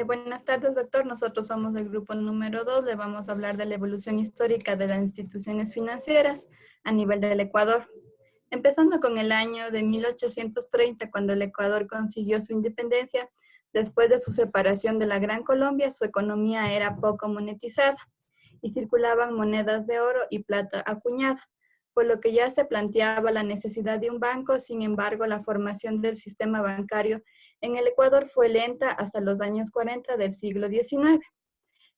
Buenas tardes, doctor. Nosotros somos del grupo número 2. Le vamos a hablar de la evolución histórica de las instituciones financieras a nivel del Ecuador. Empezando con el año de 1830, cuando el Ecuador consiguió su independencia, después de su separación de la Gran Colombia, su economía era poco monetizada y circulaban monedas de oro y plata acuñada, por lo que ya se planteaba la necesidad de un banco. Sin embargo, la formación del sistema bancario en el Ecuador fue lenta hasta los años 40 del siglo XIX.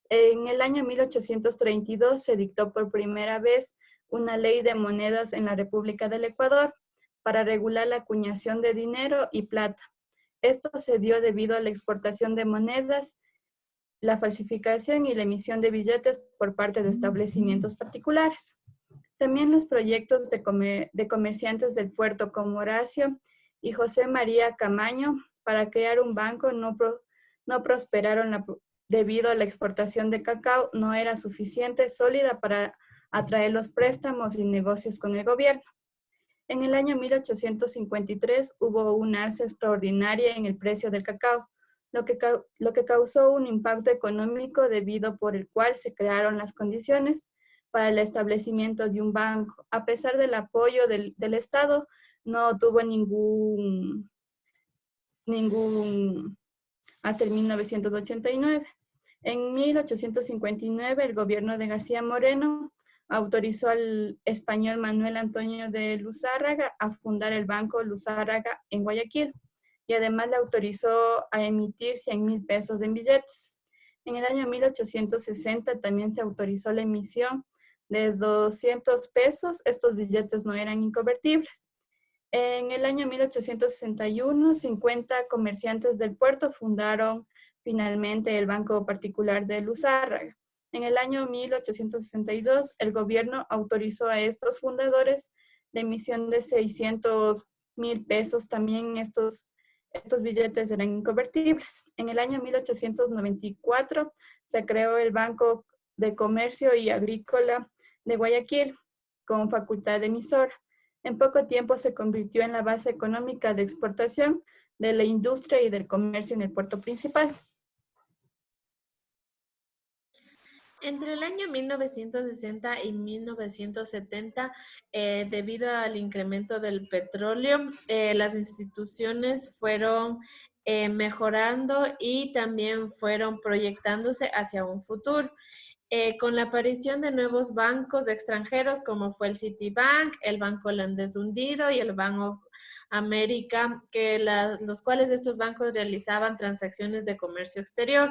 En el año 1832 se dictó por primera vez una ley de monedas en la República del Ecuador para regular la acuñación de dinero y plata. Esto se dio debido a la exportación de monedas, la falsificación y la emisión de billetes por parte de establecimientos particulares. También los proyectos de comerciantes del puerto como Horacio y José María Camaño para crear un banco no prosperaron debido a la exportación de cacao no era suficiente sólida para atraer los préstamos y negocios con el gobierno. En el año 1853 hubo una alza extraordinaria en el precio del cacao, lo que causó un impacto económico debido por el cual se crearon las condiciones para el establecimiento de un banco. A pesar del apoyo del Estado, no tuvo ningún hasta el 1989. En 1859, el gobierno de García Moreno autorizó al español Manuel Antonio de Luzárraga a fundar el Banco Luzárraga en Guayaquil y además le autorizó a emitir 100,000 pesos en billetes. En el año 1860 también se autorizó la emisión de 200 pesos. Estos billetes no eran inconvertibles. En el año 1861, 50 comerciantes del puerto fundaron finalmente el Banco Particular de Luzárraga. En el año 1862, el gobierno autorizó a estos fundadores la emisión de 600,000 pesos. También estos billetes eran inconvertibles. En el año 1894 se creó el Banco de Comercio y Agrícola de Guayaquil con facultad emisora. En poco tiempo se convirtió en la base económica de exportación de la industria y del comercio en el puerto principal. Entre el año 1960 y 1970, debido al incremento del petróleo, las instituciones fueron mejorando y también fueron proyectándose hacia un futuro. Con la aparición de nuevos bancos extranjeros como fue el Citibank, el Banco Holandés Hundido y el Bank of America, los cuales estos bancos realizaban transacciones de comercio exterior.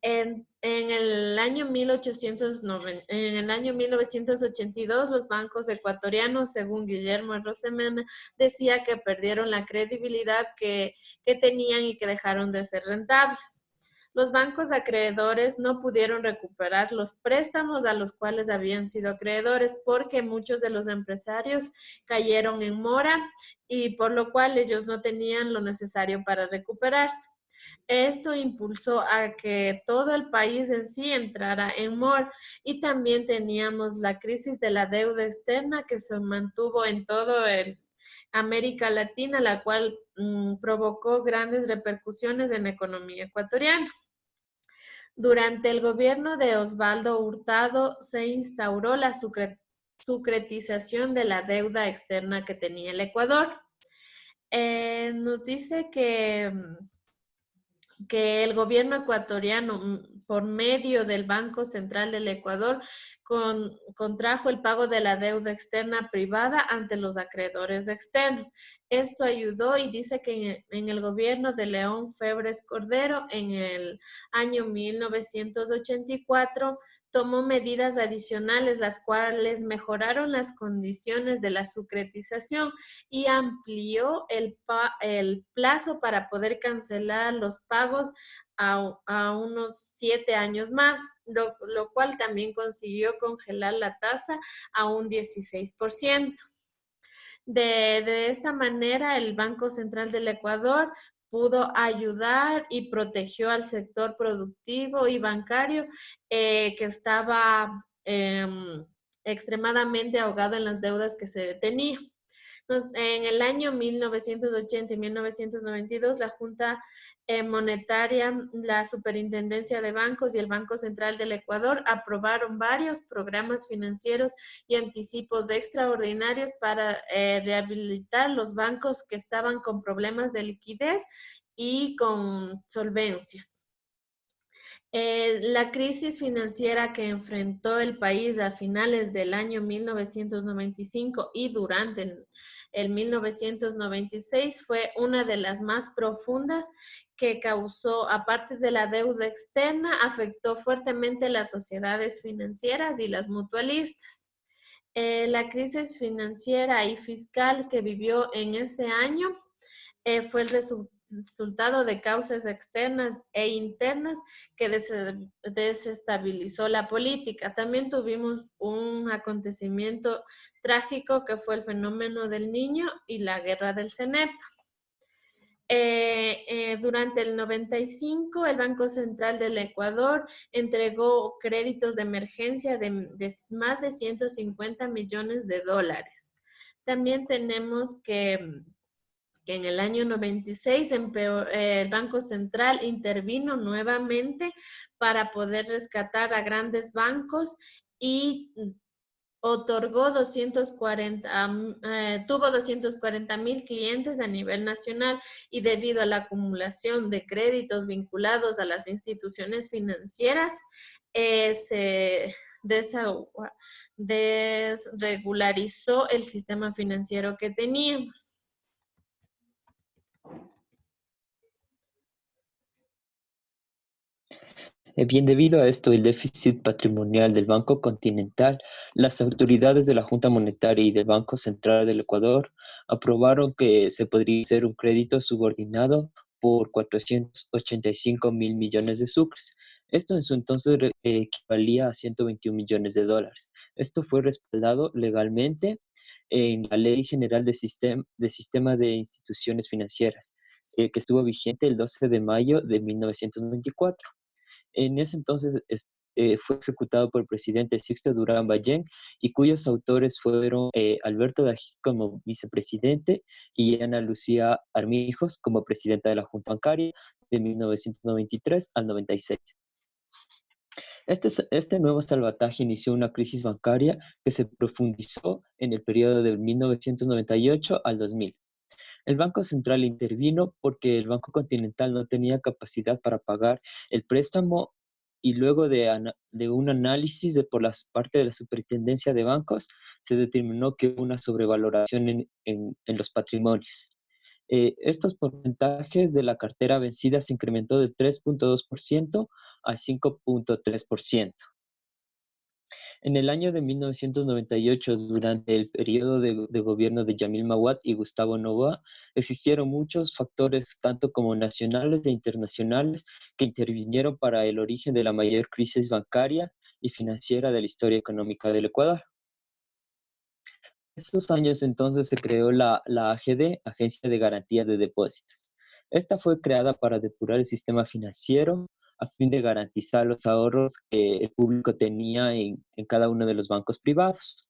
En el año 1890, en el año 1982, los bancos ecuatorianos, según Guillermo Rosemena, decía que perdieron la credibilidad que tenían y que dejaron de ser rentables. Los bancos acreedores no pudieron recuperar los préstamos a los cuales habían sido acreedores porque muchos de los empresarios cayeron en mora y por lo cual ellos no tenían lo necesario para recuperarse. Esto impulsó a que todo el país en sí entrara en mora y también teníamos la crisis de la deuda externa que se mantuvo en todo el América Latina, la cual provocó grandes repercusiones en la economía ecuatoriana. Durante el gobierno de Osvaldo Hurtado se instauró la sucretización de la deuda externa que tenía el Ecuador. Nos dice que el gobierno ecuatoriano, por medio del Banco Central del Ecuador, contrajo el pago de la deuda externa privada ante los acreedores externos. Esto ayudó y dice que en el gobierno de León Febres Cordero, en el año 1984, tomó medidas adicionales, las cuales mejoraron las condiciones de la sucretización y amplió el plazo para poder cancelar los pagos a unos 7 años más, lo cual también consiguió congelar la tasa a un 16%. De esta manera, el Banco Central del Ecuador pudo ayudar y protegió al sector productivo y bancario que estaba extremadamente ahogado en las deudas que se tenía. En el año 1980 y 1992, la Junta Monetaria, la Superintendencia de Bancos y el Banco Central del Ecuador aprobaron varios programas financieros y anticipos extraordinarios para rehabilitar los bancos que estaban con problemas de liquidez y con solvencias. La crisis financiera que enfrentó el país a finales del año 1995 y durante el 1996 fue una de las más profundas que causó, aparte de la deuda externa, afectó fuertemente las sociedades financieras y las mutualistas. La crisis financiera y fiscal que vivió en ese año fue el resultado de causas externas e internas que desestabilizó la política. También tuvimos un acontecimiento trágico que fue el fenómeno del Niño y la guerra del CENEP. Durante el 95, el Banco Central del Ecuador entregó créditos de emergencia de más de 150 millones de dólares. También tenemos que en el año 96 el Banco Central intervino nuevamente para poder rescatar a grandes bancos y otorgó tuvo 240,000 clientes a nivel nacional y debido a la acumulación de créditos vinculados a las instituciones financieras, se desregularizó el sistema financiero que teníamos. Bien, debido a esto, el déficit patrimonial del Banco Continental, las autoridades de la Junta Monetaria y del Banco Central del Ecuador aprobaron que se podría hacer un crédito subordinado por 485,000 millones de sucres. Esto en su entonces equivalía a 121 millones de dólares. Esto fue respaldado legalmente en la Ley General de Sistema de Instituciones Financieras, que estuvo vigente el 12 de mayo de 1994. En ese entonces fue ejecutado por el presidente Sixto Durán Ballén y cuyos autores fueron Alberto Dají como vicepresidente y Ana Lucía Armijos como presidenta de la Junta Bancaria de 1993 al 96. Este nuevo salvataje inició una crisis bancaria que se profundizó en el periodo de 1998 al 2000. El Banco Central intervino porque el Banco Continental no tenía capacidad para pagar el préstamo y luego de un análisis por la parte de la Superintendencia de Bancos, se determinó que hubo una sobrevaloración en los patrimonios. Estos porcentajes de la cartera vencida se incrementó de 3,2% a 5,3%. En el año de 1998, durante el periodo de gobierno de Yamil Mahuad y Gustavo Noboa, existieron muchos factores, tanto como nacionales e internacionales, que intervinieron para el origen de la mayor crisis bancaria y financiera de la historia económica del Ecuador. En esos años entonces se creó la AGD, Agencia de Garantía de Depósitos. Esta fue creada para depurar el sistema financiero a fin de garantizar los ahorros que el público tenía en cada uno de los bancos privados.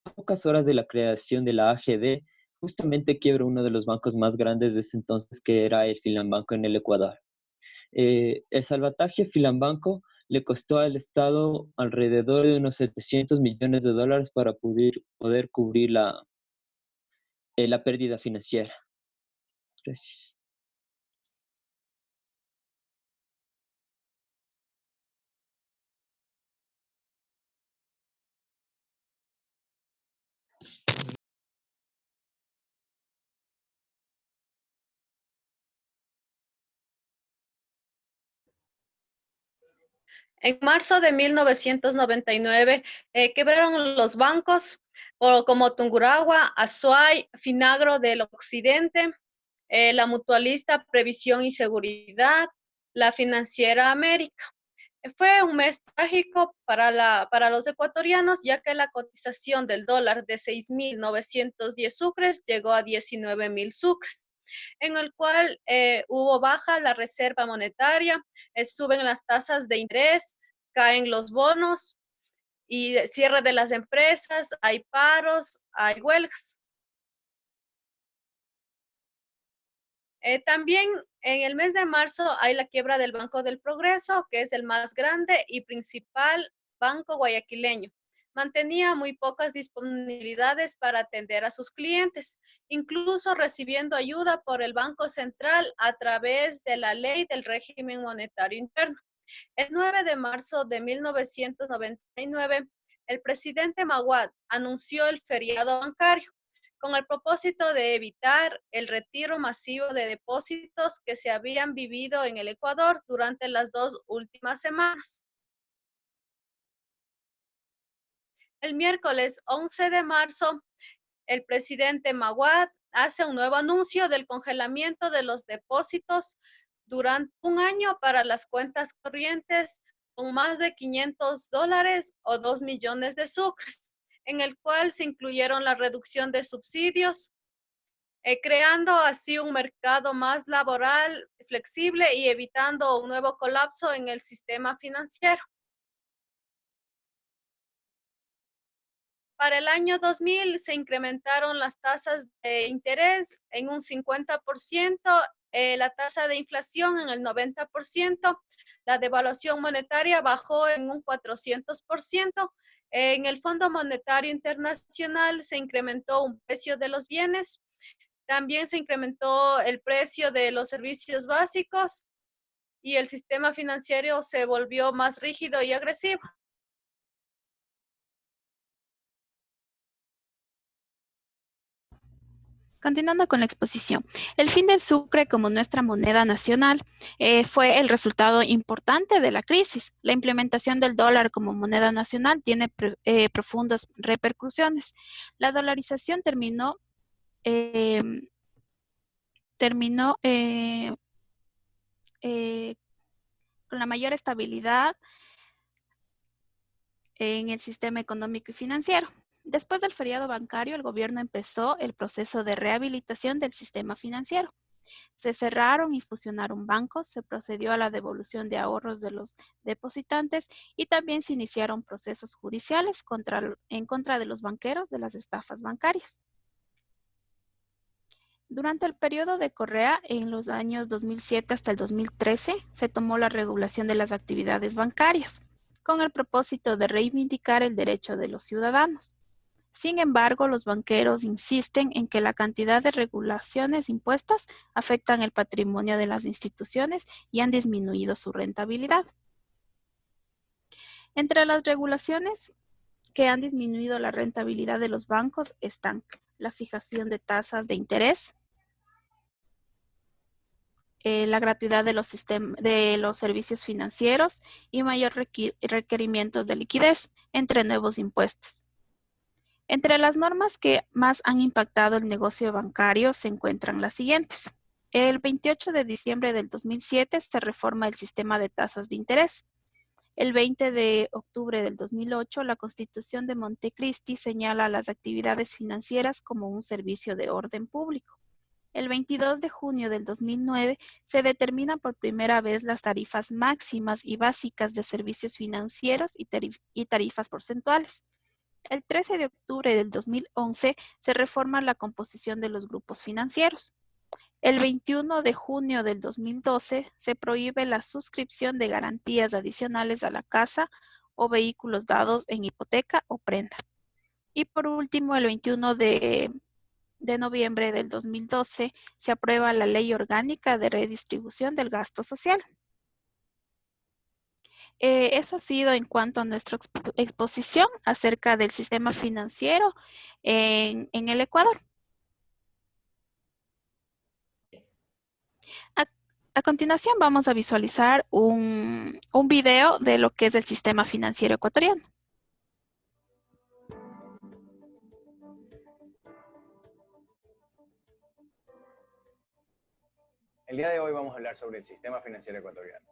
A pocas horas de la creación de la AGD, justamente quiebra uno de los bancos más grandes de ese entonces, que era el Filambanco en el Ecuador. El salvataje Filambanco le costó al Estado alrededor de unos 700 millones de dólares para poder cubrir la pérdida financiera. Gracias. En marzo de 1999 quebraron los bancos como Tungurahua, Azuay, Finagro del Occidente, la Mutualista Previsión y Seguridad, la Financiera América. Fue un mes trágico para los ecuatorianos, ya que la cotización del dólar de 6.910 sucres llegó a 19.000 sucres, en el cual hubo baja la reserva monetaria, suben las tasas de interés, caen los bonos y cierre de las empresas, hay paros, hay huelgas. También en el mes de marzo hay la quiebra del Banco del Progreso, que es el más grande y principal banco guayaquileño. Mantenía muy pocas disponibilidades para atender a sus clientes, incluso recibiendo ayuda por el Banco Central a través de la Ley del Régimen Monetario Interno. El 9 de marzo de 1999, el presidente Maguad anunció el feriado bancario con el propósito de evitar el retiro masivo de depósitos que se habían vivido en el Ecuador durante las 2 últimas semanas. El miércoles 11 de marzo, el presidente Maguad hace un nuevo anuncio del congelamiento de los depósitos durante un año para las cuentas corrientes con más de $500 o 2 millones de sucres, en el cual se incluyeron la reducción de subsidios, creando así un mercado más laboral, flexible y evitando un nuevo colapso en el sistema financiero. Para el año 2000 se incrementaron las tasas de interés en un 50%, la tasa de inflación en el 90%, la devaluación monetaria bajó en un 400%, en el Fondo Monetario Internacional se incrementó un precio de los bienes, también se incrementó el precio de los servicios básicos y el sistema financiero se volvió más rígido y agresivo. Continuando con la exposición, el fin del sucre como nuestra moneda nacional fue el resultado importante de la crisis. La implementación del dólar como moneda nacional tiene profundas repercusiones. La dolarización terminó con la mayor estabilidad en el sistema económico y financiero. Después del feriado bancario, el gobierno empezó el proceso de rehabilitación del sistema financiero. Se cerraron y fusionaron bancos, se procedió a la devolución de ahorros de los depositantes y también se iniciaron procesos judiciales en contra de los banqueros de las estafas bancarias. Durante el periodo de Correa, en los años 2007 hasta el 2013, se tomó la regulación de las actividades bancarias, con el propósito de reivindicar el derecho de los ciudadanos. Sin embargo, los banqueros insisten en que la cantidad de regulaciones impuestas afectan el patrimonio de las instituciones y han disminuido su rentabilidad. Entre las regulaciones que han disminuido la rentabilidad de los bancos están la fijación de tasas de interés, la gratuidad de los servicios financieros y mayor requerimientos de liquidez, entre nuevos impuestos. Entre las normas que más han impactado el negocio bancario se encuentran las siguientes. El 28 de diciembre del 2007 se reforma el sistema de tasas de interés. El 20 de octubre del 2008, la Constitución de Montecristi señala las actividades financieras como un servicio de orden público. El 22 de junio del 2009 se determinan por primera vez las tarifas máximas y básicas de servicios financieros y tarifas porcentuales. El 13 de octubre del 2011 se reforma la composición de los grupos financieros. El 21 de junio del 2012 se prohíbe la suscripción de garantías adicionales a la casa o vehículos dados en hipoteca o prenda. Y por último, el 21 de noviembre del 2012 se aprueba la Ley Orgánica de Redistribución del Gasto Social. Eso ha sido en cuanto a nuestra exposición acerca del sistema financiero en el Ecuador. A continuación vamos a visualizar un video de lo que es el sistema financiero ecuatoriano. El día de hoy vamos a hablar sobre el sistema financiero ecuatoriano.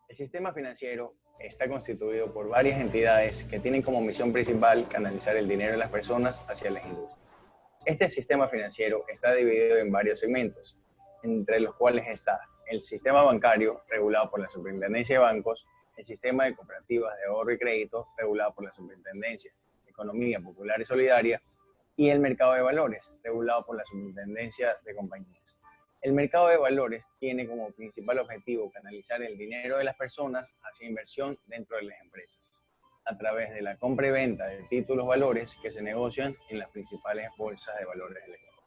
El sistema financiero está constituido por varias entidades que tienen como misión principal canalizar el dinero de las personas hacia las industrias. Este sistema financiero está dividido en varios segmentos, entre los cuales está el sistema bancario, regulado por la Superintendencia de Bancos, el sistema de cooperativas de ahorro y crédito, regulado por la Superintendencia de Economía Popular y Solidaria, y el mercado de valores, regulado por la Superintendencia de Compañías. El mercado de valores tiene como principal objetivo canalizar el dinero de las personas hacia inversión dentro de las empresas, a través de la compra y venta de títulos valores que se negocian en las principales bolsas de valores del Ecuador.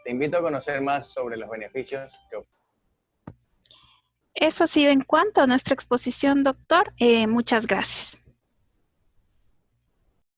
Te invito a conocer más sobre los beneficios que ofrece. Eso ha sido en cuanto a nuestra exposición, doctor. Muchas gracias.